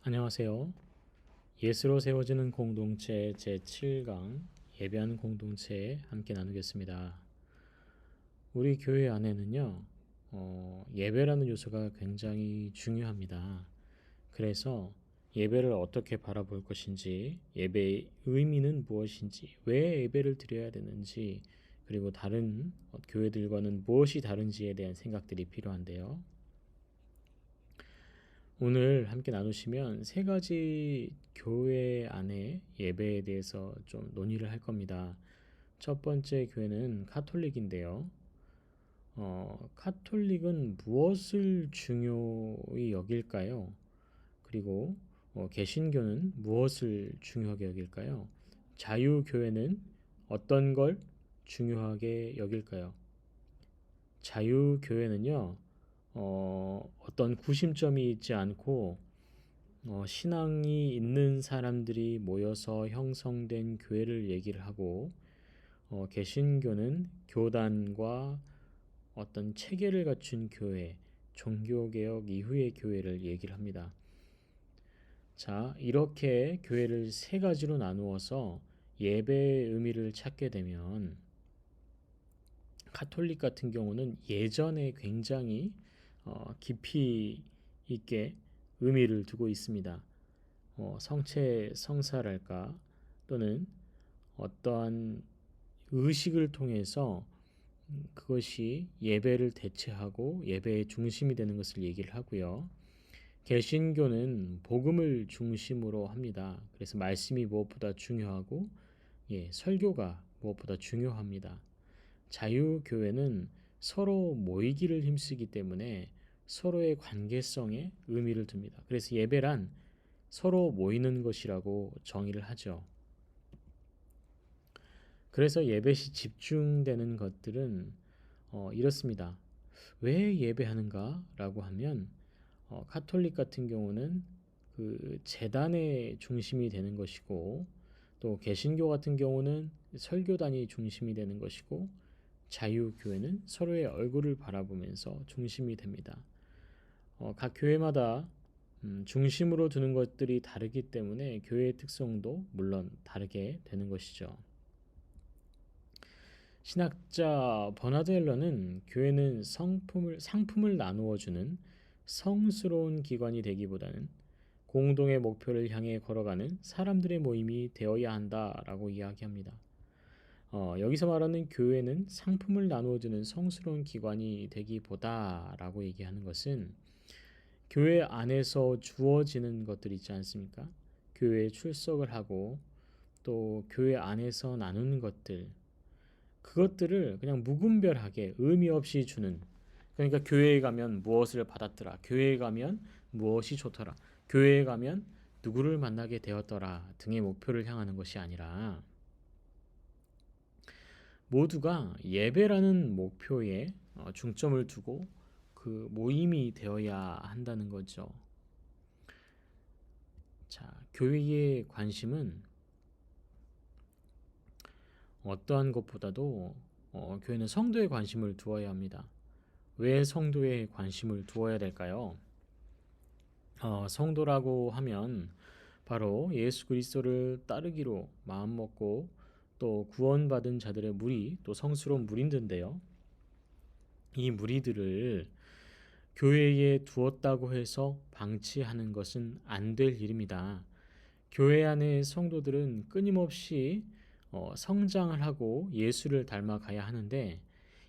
안녕하세요. 예수로 세워지는 공동체 제7강 예배하는 공동체 함께 나누겠습니다. 우리 교회 안에는요, 예배라는 요소가 굉장히 중요합니다. 그래서 예배를 어떻게 바라볼 것인지, 예배의 의미는 무엇인지, 왜 예배를 드려야 되는지, 그리고 다른 교회들과는 무엇이 다른지에 대한 생각들이 필요한데요. 오늘 함께 나누시면 세 가지 교회 안에 예배에 대해서 좀 논의를 할 겁니다. 첫 번째 교회는 카톨릭인데요. 카톨릭은 무엇을 중요히 여길까요? 그리고 개신교는 무엇을 중요하게 여길까요? 자유교회는 어떤 걸 중요하게 여길까요? 자유교회는요, 어떤 구심점이 있지 않고 신앙이 있는 사람들이 모여서 형성된 교회를 얘기를 하고 개신교는 교단과 어떤 체계를 갖춘 교회, 종교개혁 이후의 교회를 얘기를 합니다. 자, 이렇게 교회를 세 가지로 나누어서 예배의 의미를 찾게 되면 카톨릭 같은 경우는 예전에 굉장히 깊이 있게 의미를 두고 있습니다. 성체 성사랄까 또는 어떠한 의식을 통해서 그것이 예배를 대체하고 예배의 중심이 되는 것을 얘기를 하고요. 개신교는 복음을 중심으로 합니다. 그래서 말씀이 무엇보다 중요하고 설교가 무엇보다 중요합니다. 자유교회는 서로 모이기를 힘쓰기 때문에 서로의 관계성에 의미를 둡니다. 그래서 예배란 서로 모이는 것이라고 정의를 하죠. 그래서 예배 시 집중되는 것들은 이렇습니다. 왜 예배하는가? 라고 하면 카톨릭 같은 경우는 그 재단의 중심이 되는 것이고 또 개신교 같은 경우는 설교단이 중심이 되는 것이고 자유교회는 서로의 얼굴을 바라보면서 중심이 됩니다. 각 교회마다 중심으로 두는 것들이 다르기 때문에 교회의 특성도 물론 다르게 되는 것이죠. 신학자 버나드 헬러는 교회는 상품을 나누어 주는 성스러운 기관이 되기보다는 공동의 목표를 향해 걸어가는 사람들의 모임이 되어야 한다라고 이야기합니다. 여기서 말하는 교회는 상품을 나누어 주는 성스러운 기관이 되기보다라고 얘기하는 것은 교회 안에서 주어지는 것들 있지 않습니까? 교회에 출석을 하고 또 교회 안에서 나누는 것들 그것들을 그냥 무분별하게 의미 없이 주는 그러니까 교회에 가면 무엇을 받았더라 교회에 가면 무엇이 좋더라 교회에 가면 누구를 만나게 되었더라 등의 목표를 향하는 것이 아니라 모두가 예배라는 목표에 중점을 두고 그 모임이 되어야 한다는 거죠. 자, 교회의 관심은 어떠한 것보다도 교회는 성도의 관심을 두어야 합니다. 왜 성도의 관심을 두어야 될까요? 성도라고 하면 바로 예수 그리스도를 따르기로 마음먹고 또 구원받은 자들의 무리 또 성스러운 무리들인데요. 이 무리들을 교회에 두었다고 해서 방치하는 것은 안 될 일입니다. 교회 안의 성도들은 끊임없이 성장을 하고 예수를 닮아가야 하는데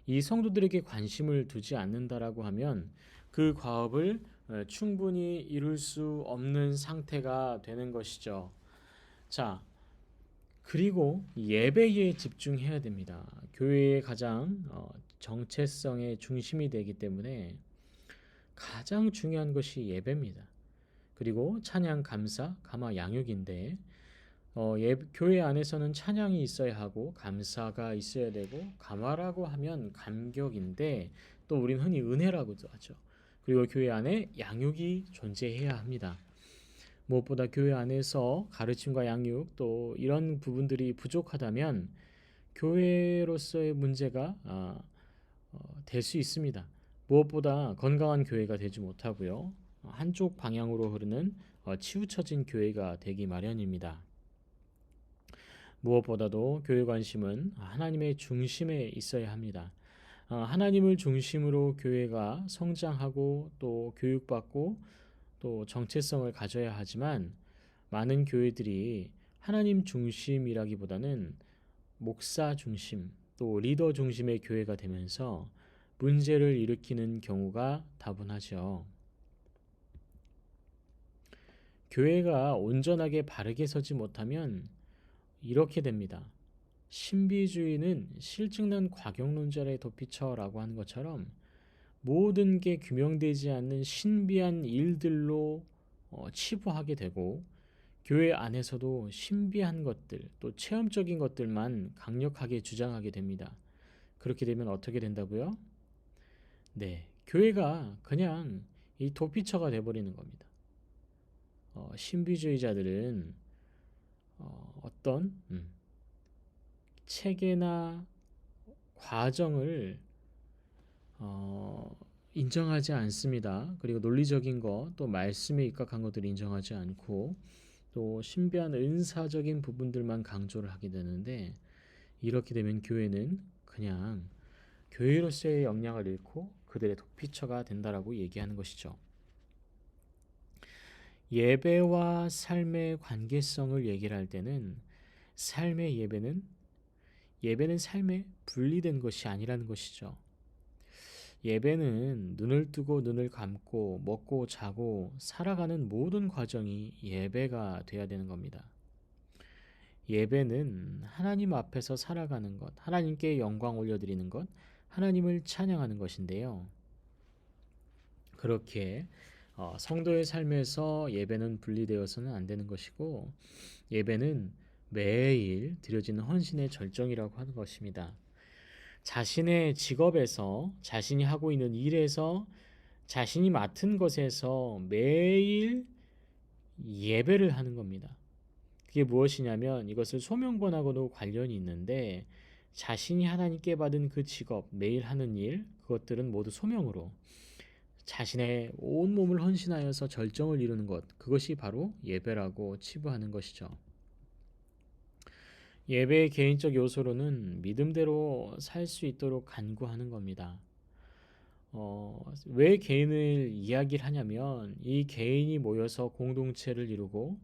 이 성도들에게 관심을 두지 않는다라고 하면 그 과업을 충분히 이룰 수 없는 상태가 되는 것이죠. 자, 그리고 예배에 집중해야 됩니다. 교회의 가장 정체성의 중심이 되기 때문에 가장 중요한 것이 예배입니다. 그리고 찬양, 감사, 감화, 양육인데 교회 안에서는 찬양이 있어야 하고 감사가 있어야 되고 감화라고 하면 감격인데 또 우리는 흔히 은혜라고도 하죠. 그리고 교회 안에 양육이 존재해야 합니다. 무엇보다 교회 안에서 가르침과 양육 또 이런 부분들이 부족하다면 교회로서의 문제가 될 수 있습니다. 무엇보다 건강한 교회가 되지 못하고요. 한쪽 방향으로 흐르는 치우쳐진 교회가 되기 마련입니다. 무엇보다도 교회 관심은 하나님의 중심에 있어야 합니다. 하나님을 중심으로 교회가 성장하고 또 교육받고 또 정체성을 가져야 하지만 많은 교회들이 하나님 중심이라기보다는 목사 중심 또 리더 중심의 교회가 되면서 문제를 일으키는 경우가 다분하죠. 교회가 온전하게 바르게 서지 못하면 이렇게 됩니다. 신비주의는 실증난 과경론자를 덧비쳐라고 하는 것처럼 모든 게 규명되지 않는 신비한 일들로 치부하게 되고 교회 안에서도 신비한 것들 또 체험적인 것들만 강력하게 주장하게 됩니다. 그렇게 되면 어떻게 된다고요? 네, 교회가 그냥 이 도피처가 돼버리는 겁니다. 신비주의자들은 어떤 체계나 과정을 인정하지 않습니다. 그리고 논리적인 것, 또 말씀에 입각한 것들을 인정하지 않고 또 신비한 은사적인 부분들만 강조를 하게 되는데 이렇게 되면 교회는 그냥 교회로서의 역량을 잃고 그들의 도피처가 된다라고 얘기하는 것이죠. 예배와 삶의 관계성을 얘기를 할 때는 삶의 예배는 삶에 분리된 것이 아니라는 것이죠. 예배는 눈을 뜨고 눈을 감고 먹고 자고 살아가는 모든 과정이 예배가 되어야 되는 겁니다. 예배는 하나님 앞에서 살아가는 것, 하나님께 영광 올려드리는 것, 하나님을 찬양하는 것인데요. 그렇게 성도의 삶에서 예배는 분리되어서는 안 되는 것이고 예배는 매일 드려지는 헌신의 절정이라고 하는 것입니다. 자신의 직업에서 자신이 하고 있는 일에서 자신이 맡은 것에서 매일 예배를 하는 겁니다. 그게 무엇이냐면 이것을 소명권하고도 관련이 있는데 자신이 하나님께 받은 그 직업, 매일 하는 일, 그것들은 모두 소명으로 자신의 온 몸을 헌신하여서 절정을 이루는 것, 그것이 바로 예배라고 치부하는 것이죠. 예배의 개인적 요소로는 믿음대로 살 수 있도록 간구하는 겁니다. 왜 개인을 이야기를 하냐면 이 개인이 모여서 공동체를 이루고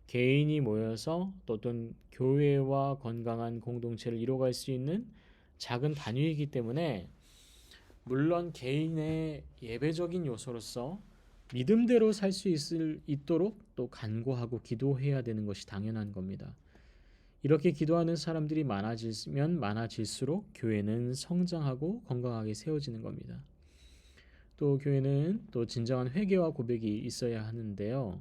개인이 모여서 또 어떤 교회와 건강한 공동체를 이루어갈 수 있는 작은 단위이기 때문에 물론 개인의 예배적인 요소로서 믿음대로 살 수 있도록 또 간구하고 기도해야 되는 것이 당연한 겁니다. 이렇게 기도하는 사람들이 많아지면 많아질수록 교회는 성장하고 건강하게 세워지는 겁니다. 또 교회는 또 진정한 회개와 고백이 있어야 하는데요.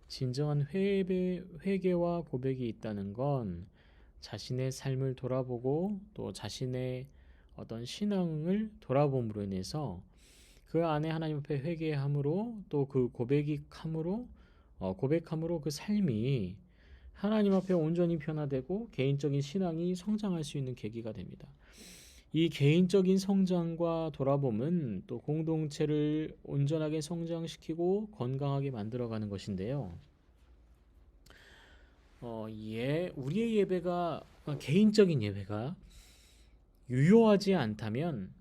진정한 회개와 고백이 있다는 건 자신의 삶을 돌아보고 또 자신의 어떤 신앙을 돌아봄으로 인해서 그 안에 하나님 앞에 회개함으로 또 그 고백함으로 그 삶이 하나님 앞에 온전히 변화되고 개인적인 신앙이 성장할 수 있는 계기가 됩니다. 이 개인적인 성장과 돌아봄은 또 공동체를 온전하게 성장시키고 건강하게 만들어가는 것인데요. 우리의 예배가 개인적인 예배가 유효하지 않다면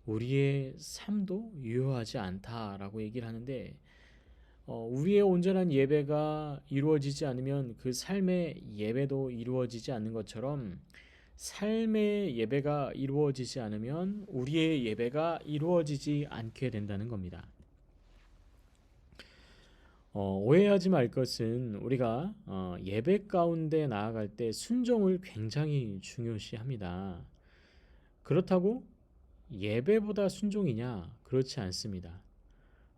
우리의 삶도 유효하지 않다라고 얘기를 하는데 우리의 온전한 예배가 이루어지지 않으면 그 삶의 예배도 이루어지지 않는 것처럼 삶의 예배가 이루어지지 않으면 우리의 예배가 이루어지지 않게 된다는 겁니다. 오해하지 말 것은 우리가 예배 가운데 나아갈 때 순종을 굉장히 중요시합니다. 그렇다고 예배보다 순종이냐? 그렇지 않습니다.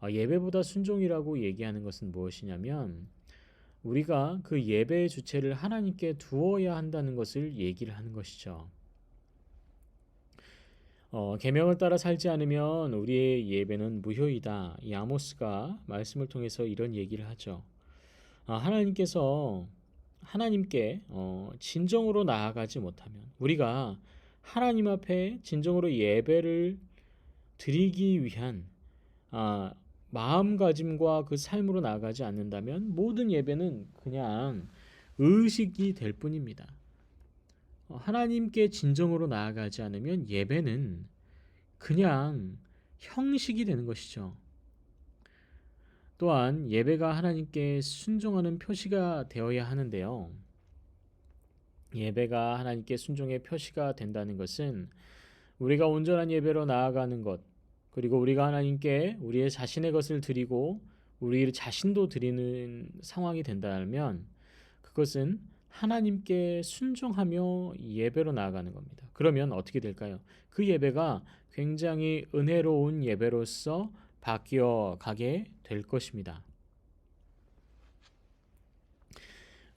예배보다 순종이라고 얘기하는 것은 무엇이냐면 우리가 그 예배의 주체를 하나님께 두어야 한다는 것을 얘기를 하는 것이죠. 계명을 따라 살지 않으면 우리의 예배는 무효이다. 이 아모스가 말씀을 통해서 이런 얘기를 하죠. 하나님께서 하나님께 진정으로 나아가지 못하면 우리가 하나님 앞에 진정으로 예배를 드리기 위한 마음가짐과 그 삶으로 나아가지 않는다면 모든 예배는 그냥 의식이 될 뿐입니다. 하나님께 진정으로 나아가지 않으면 예배는 그냥 형식이 되는 것이죠. 또한 예배가 하나님께 순종하는 표시가 되어야 하는데요. 예배가 하나님께 순종의 표시가 된다는 것은 우리가 온전한 예배로 나아가는 것, 그리고 우리가 하나님께 우리의 자신의 것을 드리고 우리 자신도 드리는 상황이 된다면 그것은 하나님께 순종하며 예배로 나아가는 겁니다. 그러면 어떻게 될까요? 그 예배가 굉장히 은혜로운 예배로서 바뀌어 가게 될 것입니다.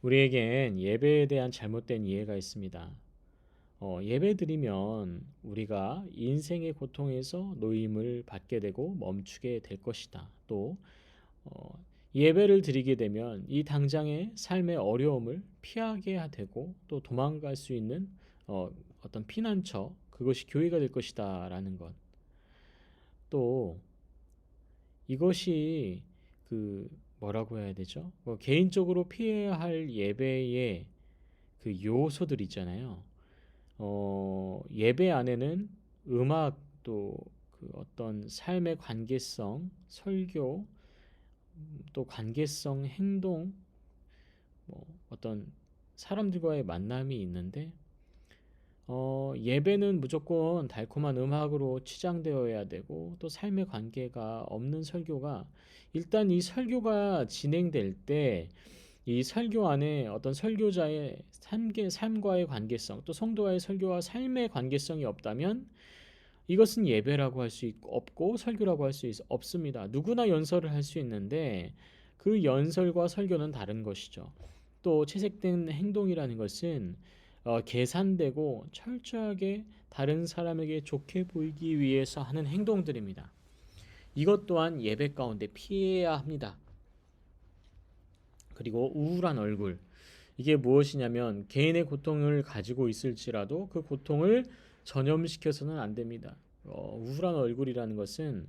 우리에겐 예배에 대한 잘못된 이해가 있습니다. 예배드리면 우리가 인생의 고통에서 노임을 받게 되고 멈추게 될 것이다. 또 예배를 드리게 되면 이 당장의 삶의 어려움을 피하게 되고 또 도망갈 수 있는 어떤 피난처, 그것이 교회가 될 것이다 라는 것. 또 이것이 그 뭐라고 해야 되죠? 개인적으로 피해야 할 예배의 그 요소들 있잖아요. 예배 안에는 음악 또 그 어떤 삶의 관계성, 설교, 또 관계성, 행동, 어떤 사람들과의 만남이 있는데 예배는 무조건 달콤한 음악으로 치장되어야 되고 또 삶의 관계가 없는 설교가 일단 이 설교가 진행될 때 이 설교 안에 어떤 설교자의 삶과의 관계성 또 성도와의 설교와 삶의 관계성이 없다면 이것은 예배라고 할 수 없고 설교라고 할 수 없습니다. 누구나 연설을 할 수 있는데 그 연설과 설교는 다른 것이죠. 또 채색된 행동이라는 것은 계산되고 철저하게 다른 사람에게 좋게 보이기 위해서 하는 행동들입니다. 이것 또한 예배 가운데 피해야 합니다. 그리고 우울한 얼굴. 이게 무엇이냐면 개인의 고통을 가지고 있을지라도 그 고통을 전염시켜서는 안 됩니다. 우울한 얼굴이라는 것은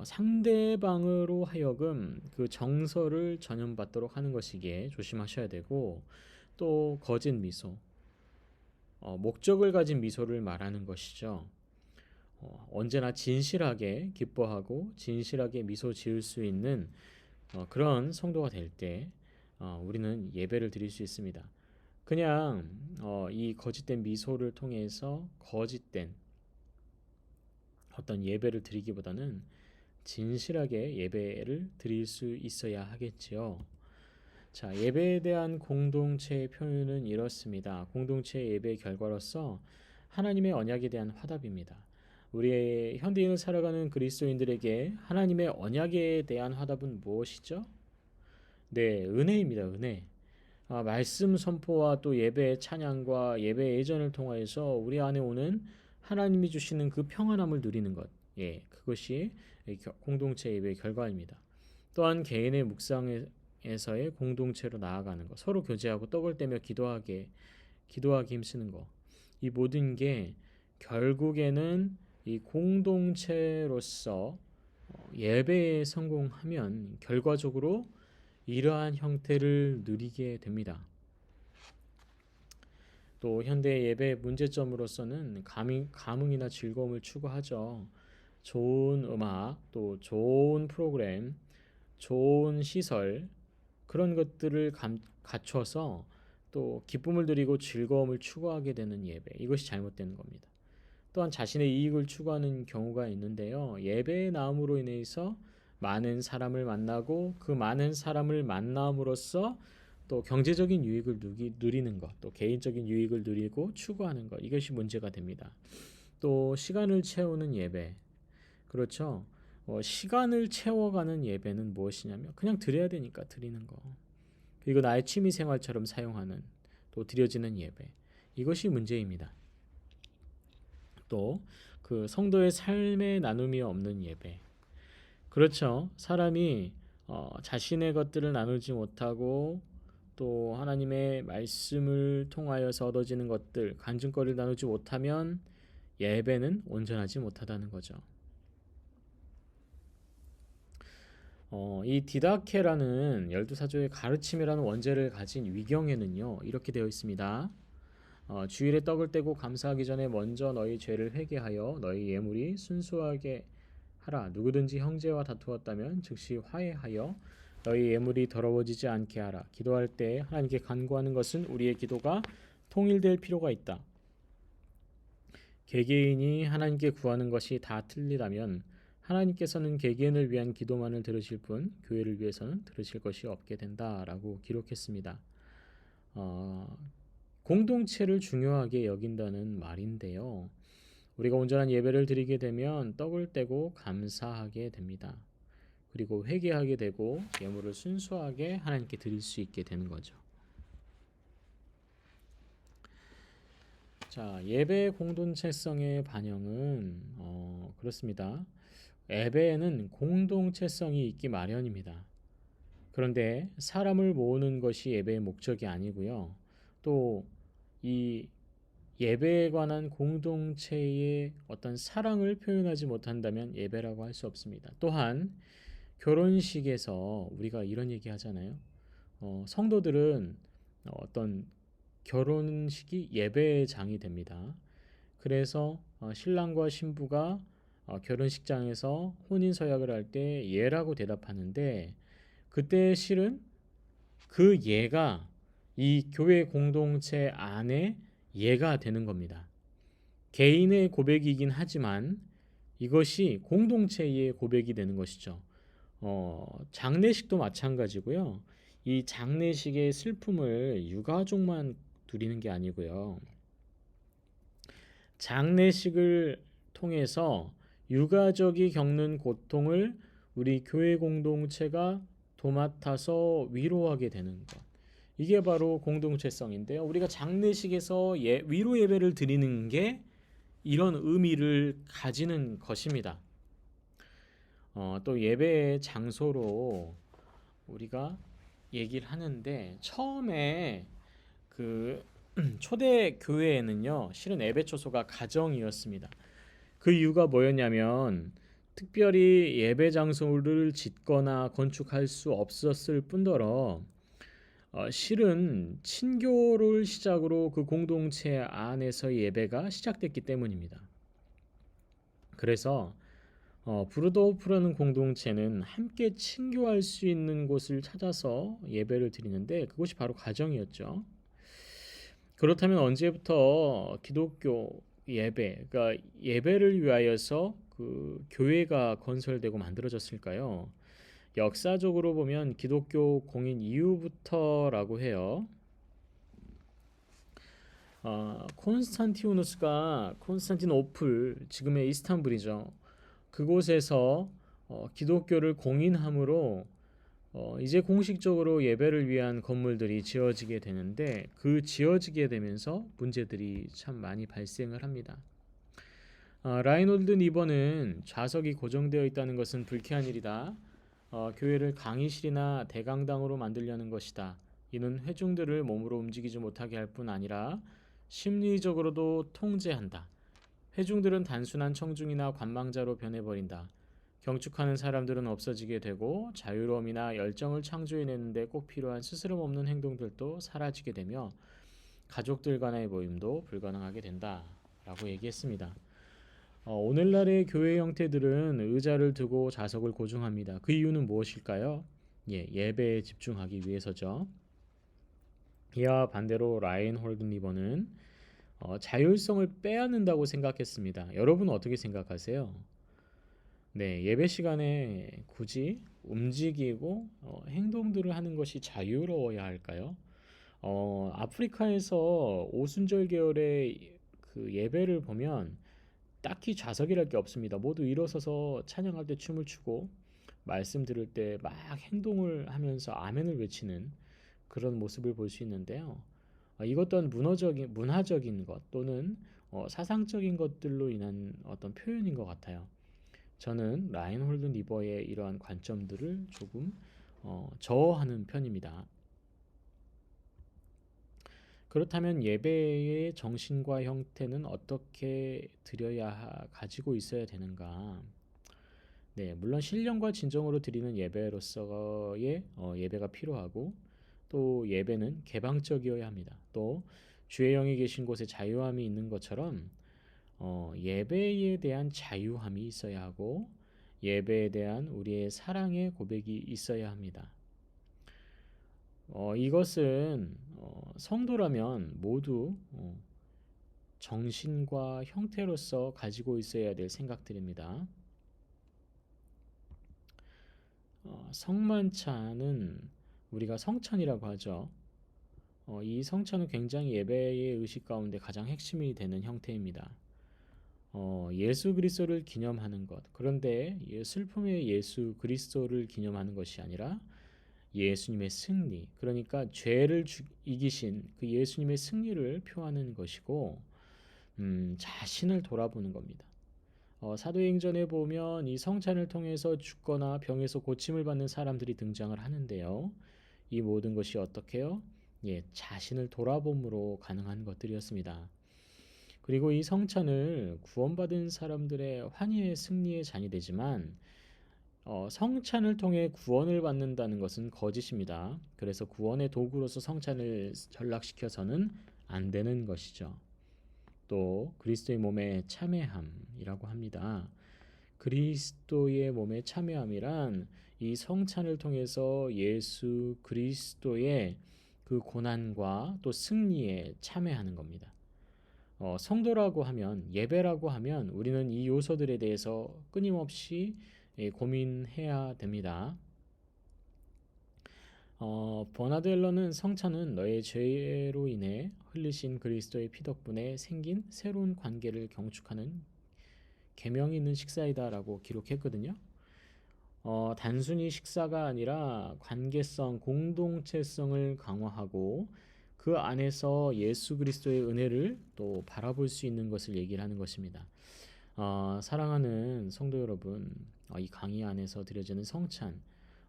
상대방으로 하여금 그 정서를 전염받도록 하는 것이기에 조심하셔야 되고 또 거짓 미소, 목적을 가진 미소를 말하는 것이죠. 언제나 진실하게 기뻐하고 진실하게 미소 지을 수 있는 그런 성도가 될 때 우리는 예배를 드릴 수 있습니다. 그냥 이 거짓된 미소를 통해서 거짓된 어떤 예배를 드리기보다는 진실하게 예배를 드릴 수 있어야 하겠지요. 자, 예배에 대한 공동체의 표현은 이렇습니다. 공동체 예배의 결과로서 하나님의 언약에 대한 화답입니다. 우리의 현대인을 살아가는 그리스도인들에게 하나님의 언약에 대한 화답은 무엇이죠? 네, 은혜입니다. 은혜. 말씀 선포와 또 예배의 찬양과 예배 예전을 통하여서 우리 안에 오는 하나님이 주시는 그 평안함을 누리는 것. 예, 그것이 공동체 예배의 결과입니다. 또한 개인의 묵상에서의 공동체로 나아가는 것, 서로 교제하고 떡을 떼며 기도하기 힘쓰는 것. 이 모든 게 결국에는 이 공동체로서 예배에 성공하면 결과적으로 이러한 형태를 누리게 됩니다. 또 현대 예배의 문제점으로서는 감흥이나 즐거움을 추구하죠. 좋은 음악, 또 좋은 프로그램, 좋은 시설 그런 것들을 갖춰서 또 기쁨을 드리고 즐거움을 추구하게 되는 예배, 이것이 잘못되는 겁니다. 또한 자신의 이익을 추구하는 경우가 있는데요. 예배의 나옴으로 인해서 많은 사람을 만나고 그 많은 사람을 만남으로써 또 경제적인 유익을 누리는 것, 또 개인적인 유익을 누리고 추구하는 것, 이것이 문제가 됩니다. 또 시간을 채우는 예배, 그렇죠? 시간을 채워가는 예배는 무엇이냐면 그냥 드려야 되니까 드리는 거. 그리고 나의 취미 생활처럼 사용하는 또 드려지는 예배. 이것이 문제입니다. 또 그 성도의 삶의 나눔이 없는 예배. 그렇죠. 사람이 자신의 것들을 나누지 못하고 또 하나님의 말씀을 통하여서 얻어지는 것들, 간증거리를 나누지 못하면 예배는 온전하지 못하다는 거죠. 이 디다케라는 열두 사도의 가르침이라는 원제를 가진 위경에는요 이렇게 되어 있습니다. 주일에 떡을 떼고 감사하기 전에 먼저 너희 죄를 회개하여 너희 예물이 순수하게 하라. 누구든지 형제와 다투었다면 즉시 화해하여 너희 예물이 더러워지지 않게 하라. 기도할 때 하나님께 간구하는 것은 우리의 기도가 통일될 필요가 있다. 개개인이 하나님께 구하는 것이 다 틀리다면 하나님께서는 개개인을 위한 기도만을 들으실 뿐 교회를 위해서는 들으실 것이 없게 된다라고 기록했습니다. 공동체를 중요하게 여긴다는 말인데요. 우리가 온전한 예배를 드리게 되면 떡을 떼고 감사하게 됩니다. 그리고 회개하게 되고 예물을 순수하게 하나님께 드릴 수 있게 되는 거죠. 자, 예배 공동체성의 반영은 그렇습니다. 예배에는 공동체성이 있기 마련입니다. 그런데 사람을 모으는 것이 예배의 목적이 아니고요. 또 이 예배에 관한 공동체의 어떤 사랑을 표현하지 못한다면 예배라고 할 수 없습니다. 또한 결혼식에서 우리가 이런 얘기 하잖아요. 성도들은 어떤 결혼식이 예배장이 됩니다. 그래서 신랑과 신부가 결혼식장에서 혼인 서약을 할 때 예라고 대답하는데 그때 실은 그 예가 이 교회 공동체 안에 예가 되는 겁니다. 개인의 고백이긴 하지만 이것이 공동체의 고백이 되는 것이죠. 장례식도 마찬가지고요. 이 장례식의 슬픔을 유가족만 누리는 게 아니고요. 장례식을 통해서 유가족이 겪는 고통을 우리 교회 공동체가 도맡아서 위로하게 되는 것. 이게 바로 공동체성인데요. 우리가 장례식에서 위로 예배를 드리는 게 이런 의미를 가지는 것입니다. 또 예배의 장소로 우리가 얘기를 하는데 처음에 그 초대 교회에는요 실은 예배 초소가 가정이었습니다. 그 이유가 뭐였냐면 특별히 예배 장소를 짓거나 건축할 수 없었을 뿐더러 실은 친교를 시작으로 그 공동체 안에서 예배가 시작됐기 때문입니다. 그래서 브루도프라는 공동체는 함께 친교할 수 있는 곳을 찾아서 예배를 드리는데 그곳이 바로 가정이었죠. 그렇다면 언제부터 기독교 예배, 그러니까 예배를 위하여서 그 교회가 건설되고 만들어졌을까요? 역사적으로 보면 기독교 공인 이후부터라고 해요. 콘스탄티노플 지금의 이스탄불이죠. 그곳에서 기독교를 공인함으로 이제 공식적으로 예배를 위한 건물들이 지어지게 되는데 그 지어지게 되면서 문제들이 참 많이 발생을 합니다. 라인홀드 니버는 좌석이 고정되어 있다는 것은 불쾌한 일이다. 교회를 강의실이나 대강당으로 만들려는 것이다. 이는 회중들을 몸으로 움직이지 못하게 할 뿐 아니라 심리적으로도 통제한다. 회중들은 단순한 청중이나 관망자로 변해버린다. 경축하는 사람들은 없어지게 되고 자유로움이나 열정을 창조해내는데 꼭 필요한 스스럼 없는 행동들도 사라지게 되며 가족들 간의 모임도 불가능하게 된다. 라고 얘기했습니다. 오늘날의 교회 형태들은 의자를 두고 좌석을 고정합니다. 그 이유는 무엇일까요? 예배에 집중하기 위해서죠. 이와 반대로 라인홀드 리버는 자율성을 빼앗는다고 생각했습니다. 여러분은 어떻게 생각하세요? 네, 예배 시간에 굳이 움직이고 행동들을 하는 것이 자유로워야 할까요? 아프리카에서 오순절 계열의 그 예배를 보면 딱히 좌석이랄 게 없습니다. 모두 일어서서 찬양할 때 춤을 추고 말씀 들을 때 막 행동을 하면서 아멘을 외치는 그런 모습을 볼 수 있는데요. 이것 또한 문화적인 것 또는 사상적인 것들로 인한 어떤 표현인 것 같아요. 저는 라인홀드 리버의 이러한 관점들을 조금 저어하는 편입니다. 그렇다면 예배의 정신과 형태는 어떻게 가지고 있어야 되는가? 네, 물론 신령과 진정으로 드리는 예배로서의 예배가 필요하고 또 예배는 개방적이어야 합니다. 또 주의 영이 계신 곳에 자유함이 있는 것처럼 예배에 대한 자유함이 있어야 하고 예배에 대한 우리의 사랑의 고백이 있어야 합니다. 이것은 성도라면 모두 정신과 형태로서 가지고 있어야 될 생각들입니다. 성만찬은 우리가 성찬이라고 하죠. 이 성찬은 굉장히 예배의 의식 가운데 가장 핵심이 되는 형태입니다. 예수 그리스도를 기념하는 것. 그런데 슬픔의 예수 그리스도를 기념하는 것이 아니라 예수님의 승리, 그러니까 이기신 그 예수님의 승리를 표하는 것이고, 자신을 돌아보는 겁니다. 사도행전에 보면 이 성찬을 통해서 죽거나 병에서 고침을 받는 사람들이 등장을 하는데요. 이 모든 것이 어떻게요? 예, 자신을 돌아봄으로 가능한 것들이었습니다. 그리고 이 성찬을 구원받은 사람들의 환희의 승리의 잔이 되지만 성찬을 통해 구원을 받는다는 것은 거짓입니다. 그래서 구원의 도구로서 성찬을 전락시켜서는 안 되는 것이죠. 또 그리스도의 몸에 참여함이라고 합니다. 그리스도의 몸에 참여함이란 이 성찬을 통해서 예수 그리스도의 그 고난과 또 승리에 참여하는 겁니다. 성도라고 하면 예배라고 하면 우리는 이 요소들에 대해서 끊임없이 고민해야 됩니다. 버나드 앨런은 성찬은 너의 죄로 인해 흘리신 그리스도의 피 덕분에 생긴 새로운 관계를 경축하는 계명이 있는 식사이다라고 기록했거든요. 단순히 식사가 아니라 관계성, 공동체성을 강화하고 그 안에서 예수 그리스도의 은혜를 또 바라볼 수 있는 것을 얘기를 하는 것입니다. 사랑하는 성도 여러분, 이 강의 안에서 드려지는 성찬,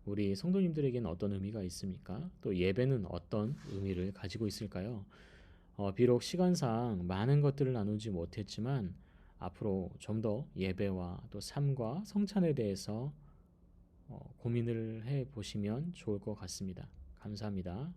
우리 성도님들에게는 어떤 의미가 있습니까? 또 예배는 어떤 의미를 가지고 있을까요? 비록 시간상 많은 것들을 나누지 못했지만 앞으로 좀 더 예배와 또 삶과 성찬에 대해서 고민을 해 보시면 좋을 것 같습니다. 감사합니다.